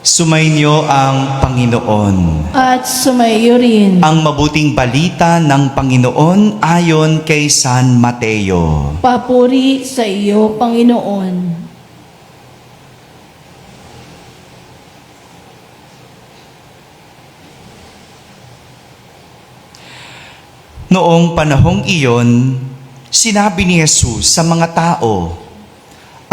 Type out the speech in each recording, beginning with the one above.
Sumainyo ang Panginoon. At sumaiyo rin. Ang mabuting balita ng Panginoon ayon kay San Mateo. Papuri sa iyo, Panginoon. Noong panahong iyon, sinabi ni Jesus sa mga tao,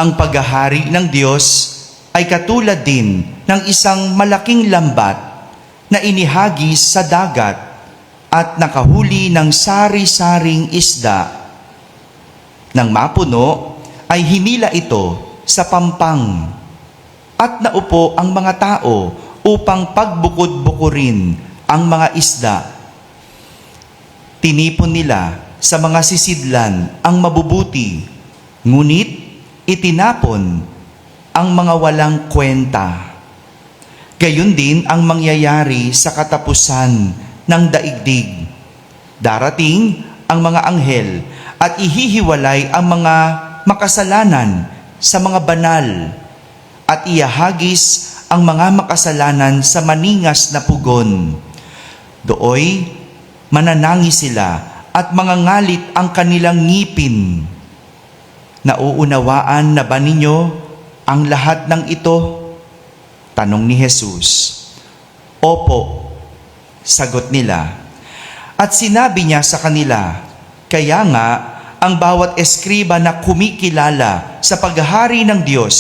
ang paghahari ng Diyos ay katulad din ng isang malaking lambat na inihagis sa dagat at nakahuli ng sari-saring isda. Nang mapuno, ay hinila ito sa pampang at naupo ang mga tao upang pagbukod-bukurin ang mga isda. Tinipon nila sa mga sisidlan ang mabubuti, ngunit itinapon ang mga walang kwenta. Gayon din ang mangyayari sa katapusan ng daigdig. Darating ang mga anghel at ihihiwalay ang mga makasalanan sa mga banal at iahagis ang mga makasalanan sa maningas na pugon. Dooy, mananangis sila at mangangalit ang kanilang ngipin. Nauunawaan na ba ninyo ang lahat ng ito? Tanong ni Jesus. Opo, sagot nila. At sinabi niya sa kanila, kaya nga ang bawat eskriba na kumikilala sa paghahari ng Diyos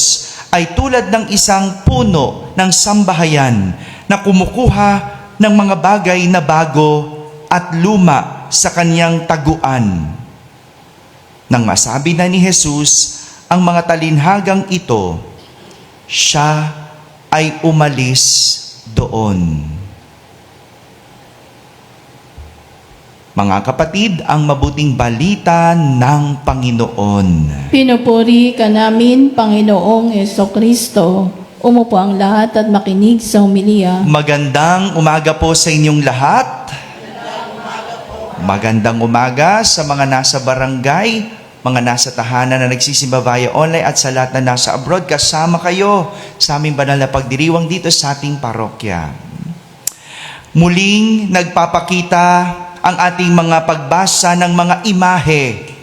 ay tulad ng isang puno ng sambahayan na kumukuha ng mga bagay na bago at luma sa kaniyang taguan. Nang masabi na ni Jesus ang mga talinhagang ito, siya ay umalis doon. Mga kapatid, ang mabuting balita ng Panginoon. Pinupuri ka namin, Panginoong Jesucristo. Umupo ang lahat at makinig sa homilya. Magandang umaga po sa inyong lahat. Magandang umaga sa mga nasa barangay, mga nasa tahanan na nagsisimba via online at sa lahat na nasa abroad. Kasama kayo sa aming banal na pagdiriwang dito sa ating parokya. Muling nagpapakita ang ating mga pagbasa ng mga imahe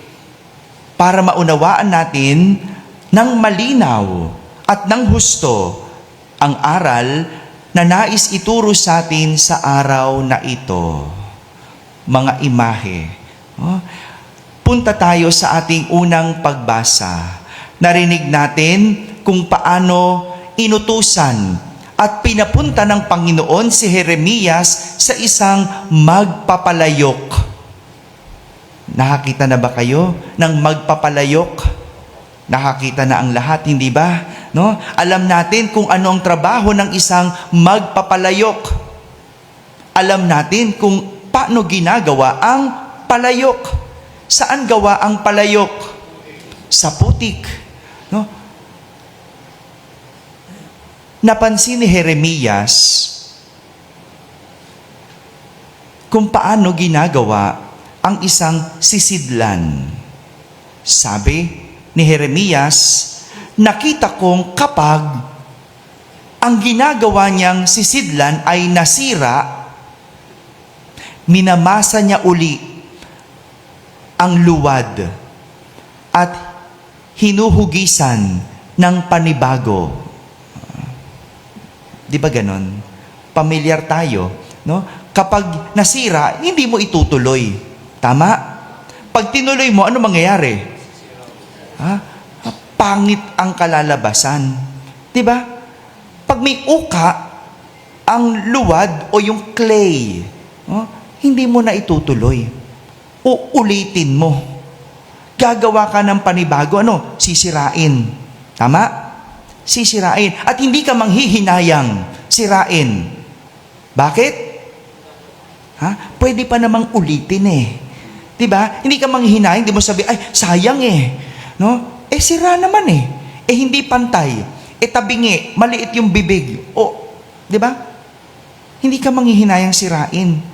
para maunawaan natin ng malinaw at ng husto ang aral na nais ituro sa atin sa araw na ito. Mga imahe. Punta tayo sa ating unang pagbasa. Narinig natin kung paano inutusan at pinapunta ng Panginoon si Jeremias sa isang magpapalayok. Nakakita na ba kayo ng magpapalayok? Nakakita na ang lahat, hindi ba? No? Alam natin kung ano ang trabaho ng isang magpapalayok. Alam natin kung paano ginagawa ang palayok. Saan gawa ang palayok? Sa putik. No? Napansin ni Jeremias kung paano ginagawa ang isang sisidlan. Sabi ni Jeremias, nakita kong kapag ang ginagawa niyang sisidlan ay nasira, minamasa niya uli ang luwad at hinuhugisan ng panibago. Di ba ganon? Pamilyar tayo, no? Kapag nasira, hindi mo itutuloy. Tama? Pag tinuloy mo, ano mangyayari? Pangit ang kalalabasan. Di ba? Pag may uka, ang luwad o yung clay, no? Hindi mo na itutuloy. Uulitin mo. Gagawa ka ng panibago, sisirain. Tama? Sisirain. At hindi ka manghihinayang sirain. Bakit? Pwede pa namang ulitin eh. Diba? Hindi ka manghihinayang, hindi mo sabi, ay, sayang eh. No? Sira naman eh. Hindi pantay. Tabingi, maliit yung bibig. Diba? Hindi ka manghihinayang sirain.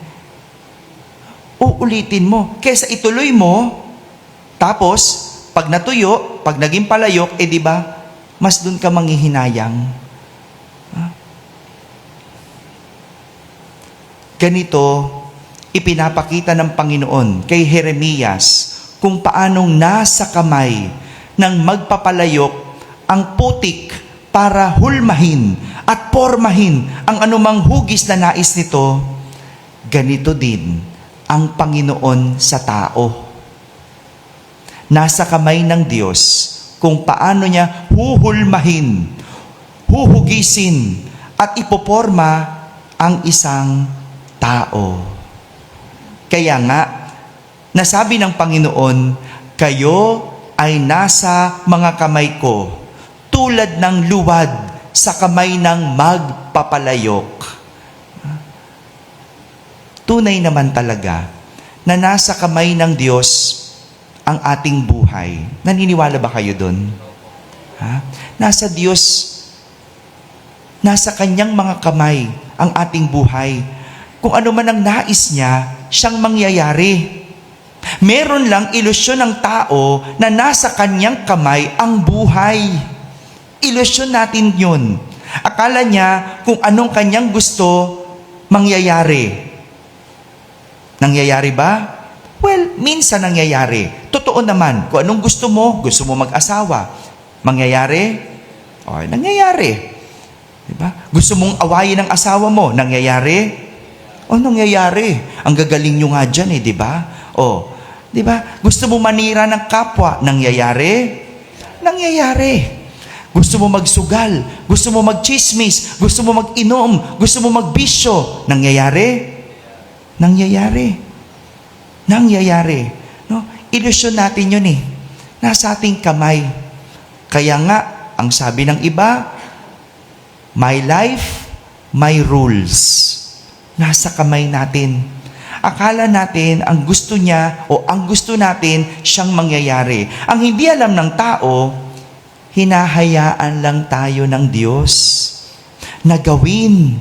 Uulitin mo. Kesa ituloy mo, tapos, pag natuyo, pag naging palayok, diba? Mas dun ka manghihinayang. ganito ipinapakita ng Panginoon kay Jeremias kung paanong nasa kamay ng magpapalayok ang putik para hulmahin at pormahin ang anumang hugis na nais nito. Ganito din ang Panginoon sa tao. Nasa kamay ng Diyos kung paano niya huhulmahin, huhugisin, at ipoporma ang isang tao. Kaya nga, nasabi ng Panginoon, kayo ay nasa mga kamay ko, tulad ng luwad sa kamay ng magpapalayok. Tunay naman talaga na nasa kamay ng Diyos ang ating buhay. Naniniwala ba kayo dun? Nasa Diyos, nasa Kanyang mga kamay ang ating buhay. Kung ano man ang nais niya, siyang mangyayari. Meron lang ilusyon ng tao na nasa Kanyang kamay ang buhay. Ilusyon natin yun. Akala niya kung anong Kanyang gusto, mangyayari. Nangyayari ba? Well, minsan nangyayari. Totoo naman, kung anong gusto mo mag-asawa. Mangyayari? O, nangyayari. Diba? Gusto mong awayin ang asawa mo, nangyayari? O, nangyayari. Ang gagaling nyo nga dyan diba? O, diba? Gusto mo manira ng kapwa, nangyayari? Nangyayari. Gusto mo magsugal, gusto mo magchismis, gusto mo mag-inom, gusto mo magbisyo, nangyayari? Nangyayari. Nangyayari. No? Ilusyon natin yun Nasa ating kamay. Kaya nga, ang sabi ng iba, my life, my rules. Nasa kamay natin. Akala natin, ang gusto niya o ang gusto natin, siyang mangyayari. Ang hindi alam ng tao, hinahayaan lang tayo ng Diyos na gawin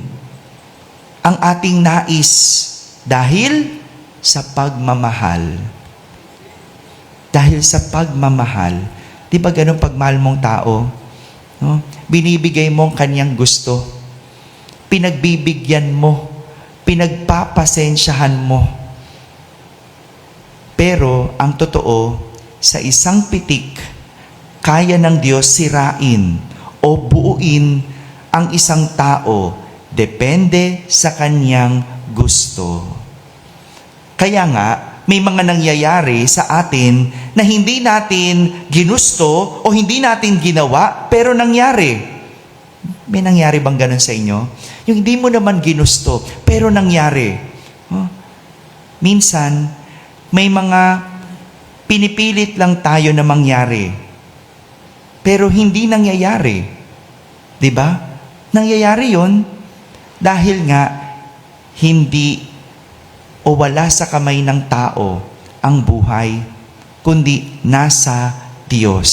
ang ating nais dahil sa pagmamahal. Dahil sa pagmamahal. Di ba ganun pagmahal mong tao? No? Binibigay mo ang kanyang gusto. Pinagbibigyan mo. Pinagpapasensyahan mo. Pero ang totoo, sa isang pitik, kaya ng Diyos sirain o buuin ang isang tao depende sa kanyang gusto. Kaya nga, may mga nangyayari sa atin na hindi natin ginusto o hindi natin ginawa, pero nangyari. May nangyari bang ganun sa inyo? Yung hindi mo naman ginusto, pero nangyari. Minsan, may mga pinipilit lang tayo na mangyari, pero hindi nangyayari. Diba? Nangyayari yon dahil nga hindi o wala sa kamay ng tao ang buhay, kundi nasa Diyos.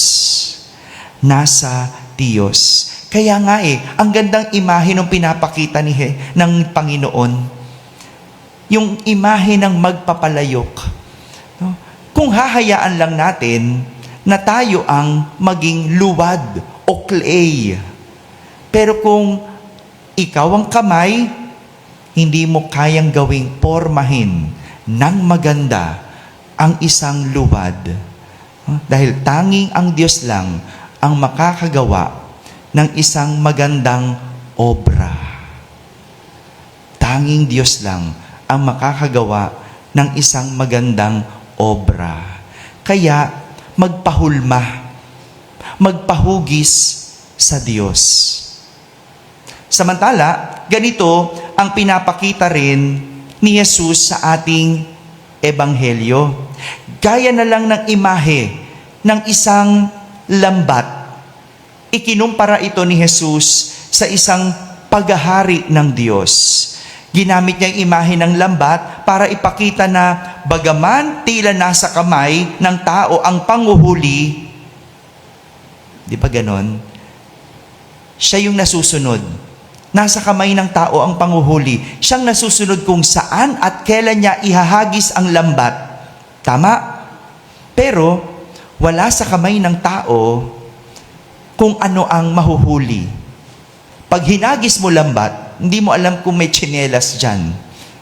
Nasa Diyos. Kaya nga ang gandang imahe ng pinapakita ng Panginoon. Yung imahe ng magpapalayok. No? Kung hahayaan lang natin na tayo ang maging luwad o clay. Pero kung ikaw ang kamay, hindi mo kayang gawing pormahin ng maganda ang isang luwad. Dahil tanging ang Diyos lang ang makakagawa ng isang magandang obra. Tanging Diyos lang ang makakagawa ng isang magandang obra. Kaya magpahulma, magpahugis sa Diyos. Samantala, ganito ang pinapakita rin ni Jesus sa ating ebanghelyo. Gaya na lang ng imahe ng isang lambat. Ikinumpara ito ni Jesus sa isang paghahari ng Diyos. Ginamit niya ang imahe ng lambat para ipakita na bagaman tila nasa kamay ng tao ang panguhuli, di ba ganon? Siya yung nasusunod. Nasa kamay ng tao ang panguhuli. Siyang nasusunod kung saan at kailan niya ihahagis ang lambat. Tama? Pero, wala sa kamay ng tao kung ano ang mahuhuli. Pag hinagis mo lambat, hindi mo alam kung may tsinelas dyan.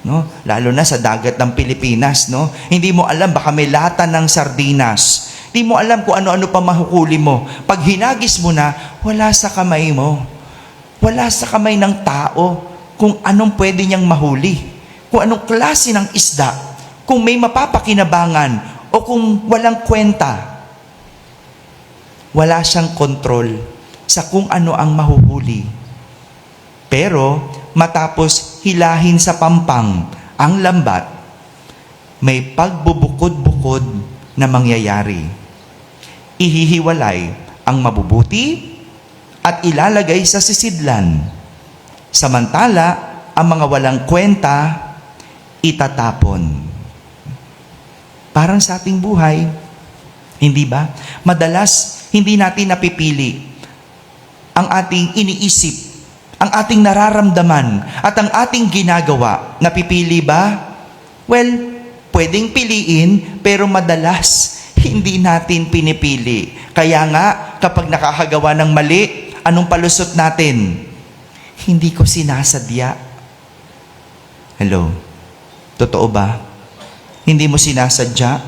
No? Lalo na sa dagat ng Pilipinas, no? Hindi mo alam, baka may lata ng sardinas. Hindi mo alam kung ano-ano pa mahukuli mo. Pag hinagis mo na, wala sa kamay mo. Wala sa kamay ng tao kung anong pwede niyang mahuli. Kung anong klase ng isda. Kung may mapapakinabangan o kung walang kwenta. Wala siyang kontrol sa kung ano ang mahuhuli. Pero matapos hilahin sa pampang ang lambat, may pagbubukod-bukod na mangyayari. Ihihiwalay ang mabubuti at ilalagay sa sisidlan. Samantala, ang mga walang kwenta, itatapon. Parang sa ating buhay, hindi ba? Madalas, hindi natin napipili ang ating iniisip, ang ating nararamdaman, at ang ating ginagawa. Napipili ba? Well, pwedeng piliin, pero madalas, hindi natin pinipili. Kaya nga, kapag nakakagawa ng mali, anong palusot natin? Hindi ko sinasadya. Hello? Totoo ba? Hindi mo sinasadya?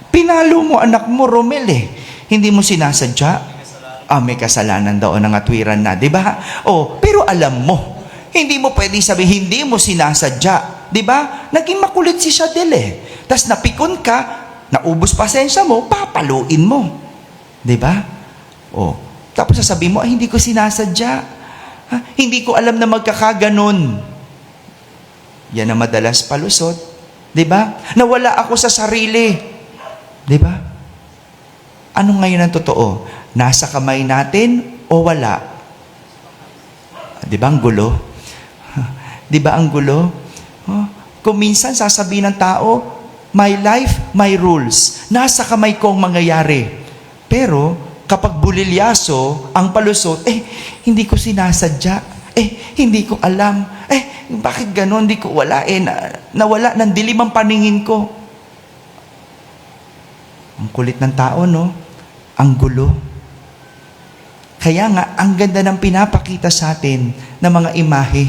Pinalo mo anak mo, Romel eh. Hindi mo sinasadya? May kasalanan daw ng atwiran na, di ba? Pero alam mo, hindi mo pwedeng sabihin, hindi mo sinasadya. Di ba? Naging makulit si Shadel eh. Tas napikon ka, naubos pasensya mo, papaluin mo. Di ba? Tapos sasabihin mo, hindi ko sinasadya. Hindi ko alam na magkakaganon. Yan ang madalas palusot. Di ba? Nawala ako sa sarili. Di ba? Ano ngayon ang totoo? Nasa kamay natin o wala? Di ba ang gulo? Di ba ang gulo? Kung minsan sasabihin ng tao, my life, my rules. Nasa kamay ko ang mangyayari. Pero, kapag bulilyaso ang palusot, hindi ko sinasadya. Hindi ko alam. Bakit ganon? Hindi ko wala. Nawala ng dilim ang paningin ko. Ang kulit ng tao, no? Ang gulo. Kaya nga, ang ganda ng pinapakita sa atin ng mga imahe.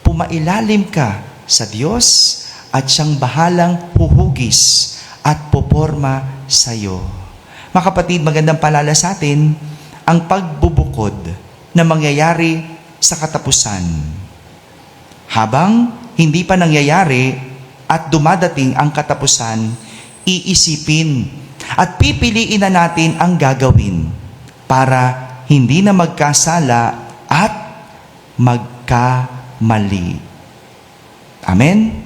Pumailalim ka sa Diyos at siyang bahalang huhugis at poporma sa iyo. Mga kapatid, magandang paalala sa atin ang pagbubukod na mangyayari sa katapusan. Habang hindi pa nangyayari at dumadating ang katapusan, iisipin at pipiliin na natin ang gagawin para hindi na magkasala at magkamali. Amen?